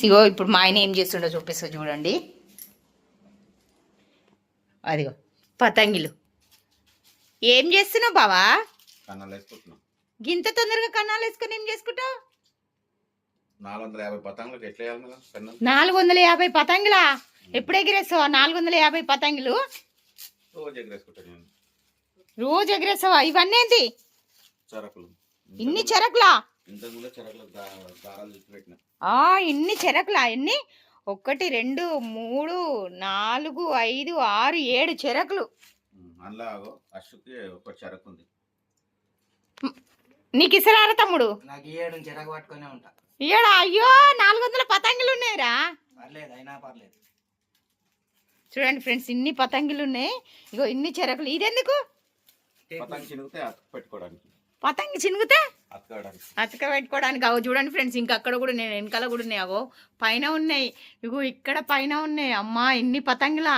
ఇగో ఇప్పుడు మా ఆయన ఏం చేస్తుండో చూపిస్తా చూడండి. అదిగో పతంగిలు. ఏం చేస్తున్నావు బావా? గింత తొందరగా కన్నాలు వేసుకొని ఏం చేసుకుంటావు? 450 పతంగులకు ఎట్లా వేయాలి మేడం? 450 పతంగులా? ఎప్పుడు ఎగిరేస్తావా 450 పతంగులు? రోజు ఎగిరేసుకుంటాను నేను. రోజు ఎగిరేస్తావా? ఇవన్నీ ఏంటి? చెరకులు. ఇన్ని చెరకులా? ఇంతకుముందే చెరకులకు దారాలు చుట్టి పెట్టిన. ఇన్ని చెరకులా? ఎన్ని? 1 2 3 4 5 6 7 చెరకులు. అందులో అశుకి ఒక చెరకు ఉంది. నీకు ఇసరారా తమ్ముడు? నాకు 7 చెరకు పట్టుకునే ఉంటా. ఏడా? అయ్యో 400 పతంగులు ఉన్నాయిరా. పర్లేదు, అయినా పర్లేదు. చూడండి ఫ్రెండ్స్, ఇన్ని పతంగులు ఉన్నాయి. ఇగో ఇన్ని చెరకులు. ఇదెందుకు? పతంగి చినిగితే అతుకు పెట్టుకోవడానికి. పతంగి చినిగితే అతక అతుక పెట్టుకోవడానికి. అవో చూడండి ఫ్రెండ్స్, ఇంకా అక్కడ కూడా నేను వెనకాల కూడా ఉన్నాయి. అవో పైన ఉన్నాయి. ఇగో ఇక్కడ పైన ఉన్నాయి. అమ్మా ఇన్ని పతంగులా?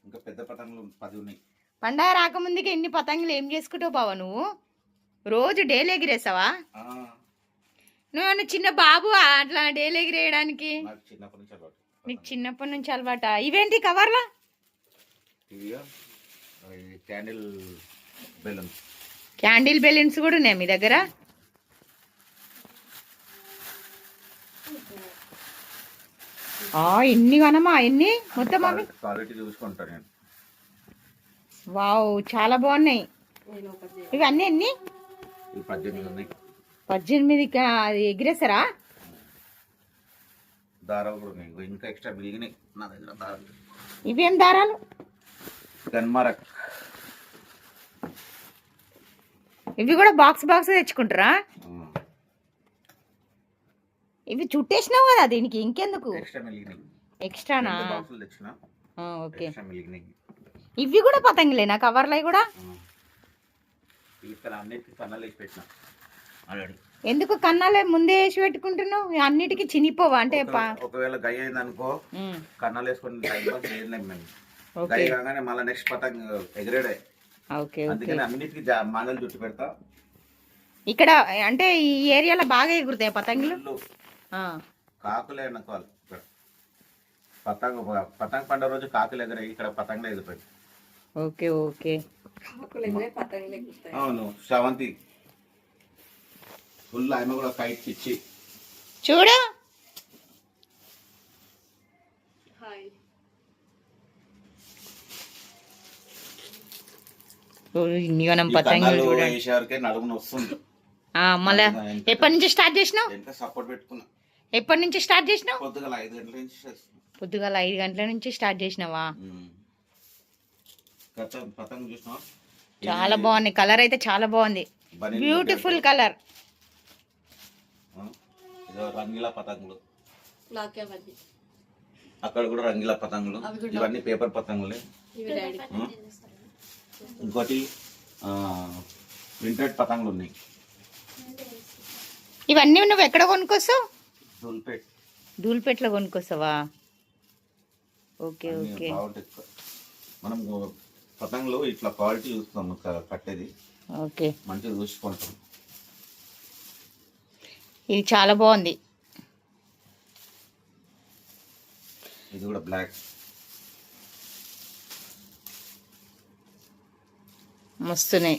ఇంకా పెద్ద పతంగులు 10 ఉన్నాయి. పండగ రాకముందుకి ఇన్ని పతంగులు ఏం చేసుకుంటావు బావా నువ్వు? రోజు డైలీ ఎగిరేసావా? నువ్వు చిన్న బాబు అట్లా డైలీ ఎగిరేయడానికి? నీకు చిన్నప్పటి నుంచి అలవాట. ఇవేంటి కవర్లా? Candle balloons. క్యాండిల్ బెలూన్స్ కూడా ఉన్నాయి మీ దగ్గర? ఎన్ని కనమా? ఎన్ని మొత్తం అవి? క్వాలిటీ చూసుకుంటాను నేను. వావ్, చాలా బాగున్నాయి. ఇవన్నీ ఎన్ని? 18 ఉన్నాయి. 18 అది ఎగిరేసారా? దారాలు కూడా ఉన్నాయి. ఇంకా ఎక్స్ట్రా మిగిలినాయి నా దగ్గర దారాలు. ఇవేం దారాలు? గన్మారక్. ఇవి కూడా బాక్స్ తెచ్చుకుంటారా? ఇవి చుట్టేసినావు కదా దీనికి, ఇంకెందుకు? ఎక్స్ట్రా మిగిలినాయి. ఎక్స్ట్రానా? బాక్సులు తెచ్చినా. ఓకే. ఎక్స్ట్రా మిగిలినాయి. ఇవి కూడా పతంగులేనా? కవర్లై కూడా? ఇక్కడ అన్నిటికీ కన్నాలు వేసి పెట్టినా ఆల్రెడీ. ఎందుకు కన్నాలే ముందే వేసి పెట్టుకుంటున్నావు? అన్నిటికీ చినిపోవా? అంటే ఒకవేళ గై అయింది అనుకో, కన్నాలు వేసుకొని టైం పాస్ చేయలేము మేము. గై కాగానే మళ్ళీ నెక్స్ట్ పతంగ్ ఎగిరేడే. అందుకని అన్నిటికీ మాలలు చుట్టి పెడతా. ఇక్కడ అంటే ఈ ఏరియాలో బాగా ఎగురుతాయి పతంగులు? కాకులే అనుకోవాలి. పతంగ్ పండుగ రోజు కాకులు ఎగరాయి, ఇక్కడ పతంగులు ఎగిరిపోయి. Okay okay. అవును, శ్రవంతి ఫుల్ ఆమె కూడా కైట్ ఇచ్చి చూడు. పతంగులు వేసేవరకే నడుమున వస్తుంది. మళ్ళీ ఎప్పటి నుంచి స్టార్ట్ చేసినావు? సపోర్ట్ పెట్టుకున్నా. ఎప్పటి నుంచి స్టార్ట్ చేసినావు? పొద్దుగాల 5 గంటల నుంచి. పొద్దుగాల 5 గంటల నుంచి స్టార్ట్ చేసినావా? పతంగ్ చూసినా చాలా బాగుంది. కలర్ అయితే చాలా బాగుంది. Beautiful colour. రంగిలా పతంగులు అక్కడ కూడా రంగిలా పతంగులు. ఇవన్నీ పేపర్ పతంగులే. ఇంకోటి ప్రింటెడ్ పతంగులు ఉన్నాయి. ఇవన్నీ నువ్వు ఎక్కడ కొనుక్కొస్తావు? ధూల్పేట్లో కొనుక్కొస్తావా? Okay okay. మనం పతంగులు ఇట్లా క్వాలిటీ చూస్తాం కట్టేది. ఓకే, మంచిగా చూసుకుంటాం. ఇది చాలా బాగుంది. ఇది కూడా బ్లాక్. మస్తున్నాయి.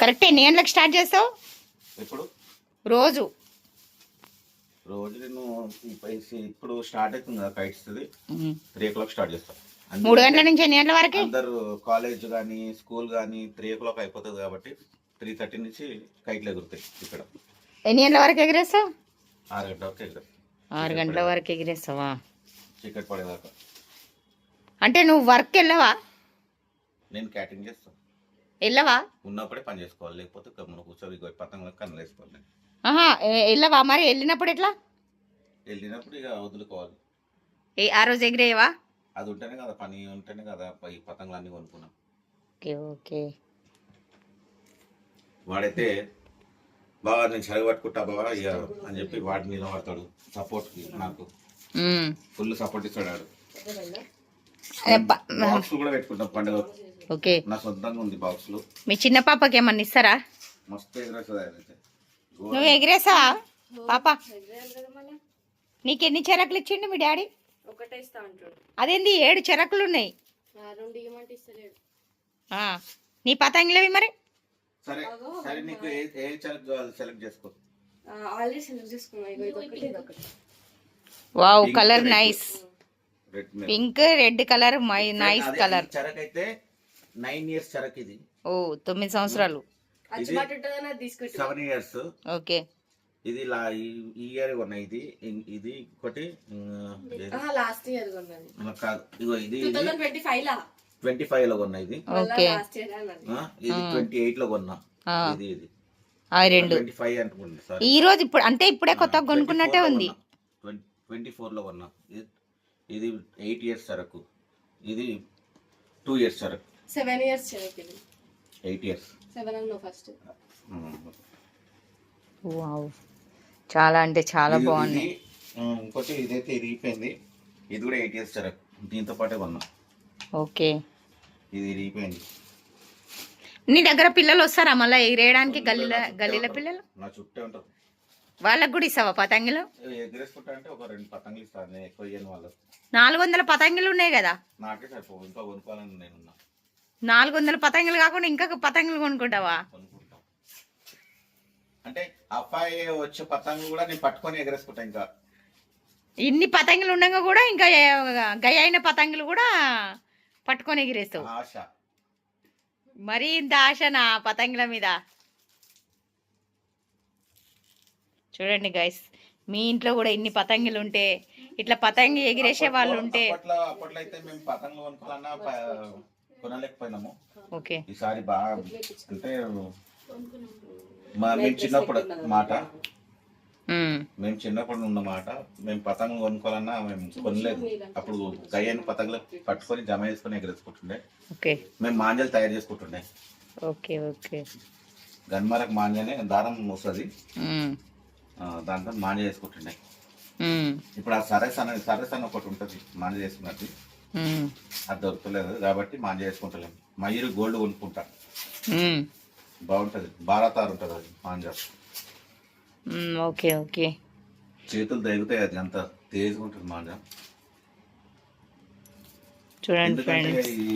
కరెక్ట్ ఎన్ని గంటలకు స్టార్ట్ చేస్తావు? ఇప్పుడు రోజు నేను ఇప్పుడు స్టార్ట్ అవుతుంది కదా కైట్స్, 3 o'clock స్టార్ట్ చేస్తాను. 3 గంటల నుంచి ఎన్ని గంటల వరకు? అందరు కాలేజ్ కానీ స్కూల్ కానీ 3 o'clock అయిపోతుంది కాబట్టి 3:30 నుంచి కైట్లు ఎగురుతాయి ఇక్కడ. ఎన్ని గంటల వరకు ఎగిరేస్తావు? 6 గంటల వరకు ఎగురుతాయి. 6 గంటల వరకు ఎగిరేస్తావా? చీకటి పడేదాకా. అంటే నువ్వు వర్క్ వెళ్ళవా? నేను క్యాటరింగ్ చేస్తాను. వెళ్ళవా? ఉన్నప్పుడే పని చేసుకోవాలి, లేకపోతే గమ్మున కూర్చోవి పతంగులకు కన్నులు వేసుకోవాలి. వెళ్ళవా? మరి వెళ్ళినప్పుడు ఎట్లా? వెళ్ళినప్పుడు ఇక వదులుకోవాలి. ఆ రోజు ఎగిరేయవా? అది ఉంటేనే కదా పని, ఉంటేనే కదా ఈ పతంగులు అన్నీ కొనుక్కున్నాం. Okay okay. వాడైతే బాగా నేను చదివి పట్టుకుంటా బాగా ఇక అని చెప్పి వాడి మీద పడతాడు. సపోర్ట్కి నాకు ఫుల్ సపోర్ట్ ఇస్తాడు వాడు. బాక్స్ కూడా పెట్టుకుంటాం పండుగ. ఓకే, నా సొంతంగా ఉంది బాక్స్లు. మీ చిన్న పాపకి ఏమన్నా ఇస్తారా? మస్తు ఎగరేస్తుంది. నువ్వు ఎగిరేసావా? పాప నీకెన్ని చెరకులు ఇచ్చిండు మీ డాడీ? ఒకటే ఇస్తా అంటాడు. అదేంది 7 చెరకులు ఉన్నాయి? 2 ఇవ్వమంటే ఇస్తలేడు. నీ పతంగిలవి మరి? సరే సరే, నీకు ఏ సెలెక్ట్ చేసుకో. ఆల్రెడీ సెలెక్ట్ చేసుకున్నా. ఇగో ఇది ఒకటి, ఇది ఒకటి. Wow, colour nice. Red pink red colour nice colour. చెరక్ అయితే 9 ఇయర్స్ చెరక్ ఇది. ఓ 9 సంవత్సరాలు. అచ్చిమాట ఉంటుందని అది తీసుకుంటా. 7 ఇయర్స్. ఓకే. ఇది ఈ ఇయర్ కొన్నా. ఇది ఒకటి లాస్ట్ ఇయర్ కొన్నది. కాదు, ఇగో ఇది 2025 లా 25 లో కొన్నా. ఇది ఓకే. లాస్ట్ ఇయర్ అన్నది. ఇది 28 లో కొన్నా. ఇది ఆ రెండు 25 అనుకుంటా. సారీ, ఈ రోజు ఇప్పుడు అంటే ఇప్పుడే కొత్తగా కొనుక్కున్నట్టే ఉంది. 24 లో కొన్నా. ఇది 8 ఇయర్స్ సరకు. ఇది 2 ఇయర్స్ సరకు. 7 ఇయర్స్ చెరకిది. 8 ఇయర్స్. 7 అన్న ఫస్ట్. వావ్, చాలా అంటే చాలా బాగుంది. ఇంకోటి ఇదైతే ఇరిగిపోయింది. ఇది కూడా 8 ఇయర్స్ సరకు. దీంతో పాటే కొన్నా. ఓకే. ఇది ఇరిగిపోయింది. నీ దగ్గర పిల్లలు వస్తారా మళ్ళీ ఎగిరేయడానికి? గల్లీల పిల్లలు నా చుట్టే ఉంటారు. వాళ్ళకు కూడా ఇస్తావా పతంగులు? ఎగరేసుకుంటా అంటే ఒక 2 పతంగులు ఇస్తాను. నేను ఎక్కువ ఇయ్యను వాళ్ళకు. 400 పతంగులు ఉన్నాయి కదా. నాకే సరిపో, ఇంకా కొనుక్కోవాలని నేనున్నా. 400 పతంగులు కాకుండా ఇంకా పతంగులు కొనుక్కుంటావా? కొనుక్కుంటా అంటే అబ్బాయి వచ్చే పతంగు కూడా నేను పట్టుకొని ఎగరేసుకుంటా. ఇంకా ఇన్ని పతంగులు ఉండగా కూడా ఇంకా గయ్యైన పతంగులు కూడా పట్టుకొని ఎగిరేస్తావు. ఆశ. మరీ ఇంత ఆశ నా పతంగుల మీద. చూడండి గైస్, మీ ఇంట్లో కూడా ఇన్ని పతంగులు ఉంటే, ఇట్లా పతంగి ఎగిరేసే వాళ్ళు ఉంటే. అప్పట్లో అయితే మేము పతంగులు కొనుక్కోవాలన్నా కొనలేకపోయినాము. ఓకే. ఈసారి బాగా అంటే మేము చిన్నప్పుడు మాట, మేము చిన్నప్పుడు ఉన్న మాట, మేము పతంగులు కొనుక్కోవాలన్నా మేము కొనలేదు. అప్పుడు గయ్యని పతంగులు పట్టుకొని జమ చేసుకొని ఎగరేసుకుంటుండే. ఓకే. మేము మాంజలు తయారు చేసుకుంటుండే. ఓకే. ఓకే. గన్మరకు మాంజనే దారం వస్తుంది, దాంతో మాంజ చేసుకుంటుండే. ఇప్పుడు ఆ సరస్ అని ఒకటి ఉంటుంది మాంజ చేసుకున్నది, అది దొరకలేదు కాబట్టి మాంజ చేసుకుంటలేము. మయూరు గోల్డ్ కొనుక్కుంటా, బాగుంటది. భారతారు ఉంటుంది అది మాంజ. ఓకే. ఓకే. చేతులు తగ్గుతాయి, అది అంత తేజ్గా ఉంటుంది మాంజ. చూడండి ఫ్రెండ్స్, ఈ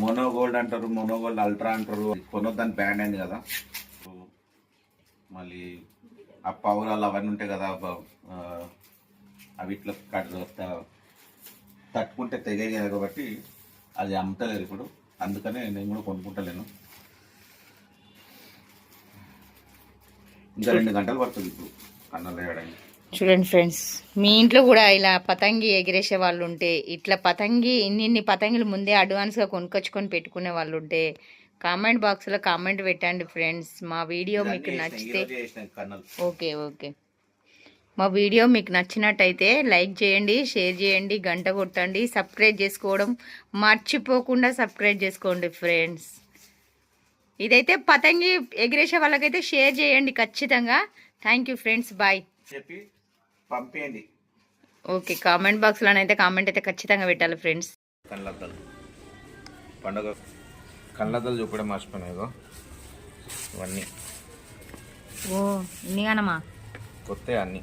మోనో గోల్డ్ అంటారు, మోనో గోల్డ్ అల్ట్రా అంటారు. కొనొద్దని బ్యాండ్ అయింది కదా. మళ్ళీ ఆ పౌరాలు అవన్నీ ఉంటాయి కదా, అవి ఇట్లా తట్టుకుంటే తెగాయి కదా, కాబట్టి అది అమ్ముతలేదు ఇప్పుడు. అందుకనే నేను కూడా కొనుక్కుంటలేను. ఇంకా 2 గంటలు పడుతుంది ఇప్పుడు కన్నలు వేయడానికి. చూడండి ఫ్రెండ్స్, మీ ఇంట్లో కూడా ఇలా పతంగి ఎగిరేసే వాళ్ళు ఉంటే, ఇట్లా పతంగి ఇన్ని పతంగులు ముందే అడ్వాన్స్గా కొనుక్కొచ్చుకొని పెట్టుకునే వాళ్ళు ఉంటే కామెంట్ బాక్స్లో కామెంట్ పెట్టండి ఫ్రెండ్స్. మా వీడియో మీకు నచ్చితే ఓకే. ఓకే. మా వీడియో మీకు నచ్చినట్టయితే లైక్ చేయండి, షేర్ చేయండి, గంట కొట్టండి, సబ్స్క్రైబ్ చేసుకోవడం మర్చిపోకుండా సబ్స్క్రైబ్ చేసుకోండి ఫ్రెండ్స్. ఇదైతే పతంగి ఎగిరేసే వాళ్ళకైతే షేర్ చేయండి ఖచ్చితంగా. థ్యాంక్ యూ ఫ్రెండ్స్, బాయ్ చెప్పి పంపేయండి. ఓకే. కామెంట్ బాక్స్లోనైతే కామెంట్ అయితే ఖచ్చితంగా పెట్టాలి ఫ్రెండ్స్. కళ్ళద్దాలు పండుగ కళ్ళద్దాలు చూపడం మర్చిపోయినాయి ఇవన్నీ. ఓ ఇన్నిగానమ్మా కొత్త అన్నీ.